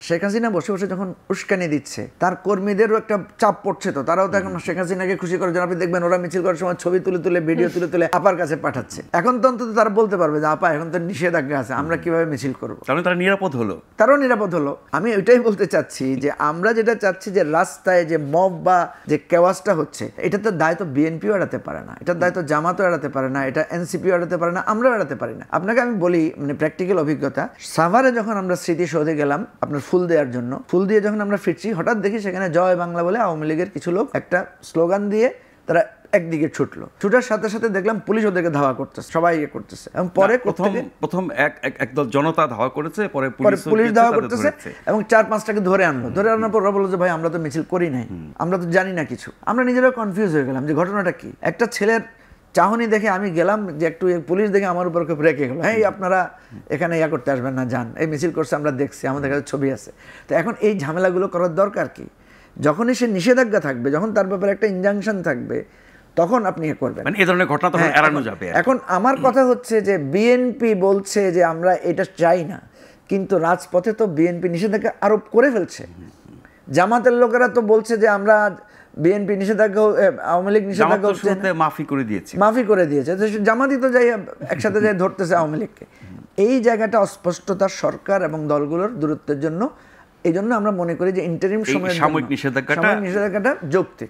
শেখ হাসিনা বসে বসে যখন উস্কানি দিচ্ছে, তার কর্মীদেরও একটা চাপ পড়ছে, তো তারাও তো এখন শেখ হাসিনাকে খুশি করার জন্য আপনি দেখবেন ওরা মিছিল করার সময় ছবি তুলে তুলে ভিডিও তুলে তুলে আপার কাছে পাঠাচ্ছে। এখন তো অন্তত তারা বলতে পারবে যে আপা এখন তো নিষেধাজ্ঞা আছে, আমরা কিভাবে মিছিল করবো, তাহলে তারা নিরাপদ হলো, তারাও নিরাপদ হলো। আমি ওইটাই বলতে চাচ্ছি যে আমরা যেটা চাচ্ছি যে রাস্তায় যে মব বা যে কেওয়াসটা হচ্ছে, এটা তো দায় তো বিএনপিও এড়াতে পারে না, এটার দায় তো জামাতও এড়াতে পারে না, এটা এনসিপিও এড়াতে পারে না, আমরাও এড়াতে পারি না। আপনাকে আমি বলি মানে প্র্যাকটিক্যাল অভিজ্ঞতা, সাভারে যখন আমরা স্মৃতিসৌধে গেলাম আপনার ফুল দেওয়ার জন্য, ফুল দিয়ে যখন আমরা ফিরছি হঠাৎ দেখি সেখানে জয় বাংলা বলে আওয়ামী লীগের কিছু লোক একটা স্লোগান দিয়ে তারা একদিকে ছুটলো, ছুটার সাথে সাথে দেখলাম পুলিশ ওদেরকে ধাওয়া করতেছে, সবাই ইয়ে করতেছে, এবং পরে প্রথম একদল জনতা ধাওয়া করেছে, পরে পুলিশ ধাওয়া করতেছে এবং 4-5টাকে ধরে আনলো। ধরে আনার পর ওরা বললো যে ভাই আমরা তো মিছিল করি নাই, আমরা তো জানি না কিছু। আমরা নিজেরাও কনফিউজ হয়ে গেলাম যে ঘটনাটা কি। একটা ছেলের চাহনি দেখে আমি গেলাম যে একটু পুলিশ দেখে আমার উপর রেখে গেলো, হ্যাঁ আপনারা এখানে ইয়া করতে আসবেন না, যান, এই মিছিল করছে আমরা দেখছি, আমাদের কাছে ছবি আছে। তো এখন এই ঝামেলাগুলো করার দরকার কি? যখনই সে নিষেধাজ্ঞা থাকবে, যখন তার ব্যাপারে একটা ইনজাংশন থাকবে, তখন আপনি করবেন, মানে এই ধরনের ঘটনা তখন এড়ানো যাবে। এখন আমার কথা হচ্ছে যে বিএনপি বলছে যে আমরা এটা চাই না, কিন্তু রাজপথে তো বিএনপি নিষেধাজ্ঞা আরোপ করে ফেলছে। জামাতের লোকেরা তো বলছে যে আমরা বিএনপি নিষেধাজ্ঞা, আওয়ামী লীগ নিষেধাজ্ঞা মাফি করে দিয়েছে, জামাতই তো যাই একসাথে যাই ধরতেছে আওয়ামী লীগকে। এই জায়গাটা অস্পষ্টতা সরকার এবং দলগুলোর দূরত্বের জন্য, এই জন্য আমরা মনে করি যে ইন্টারিম সময়ের সাময়িক নিষেধাজ্ঞাটা যৌক্তিক।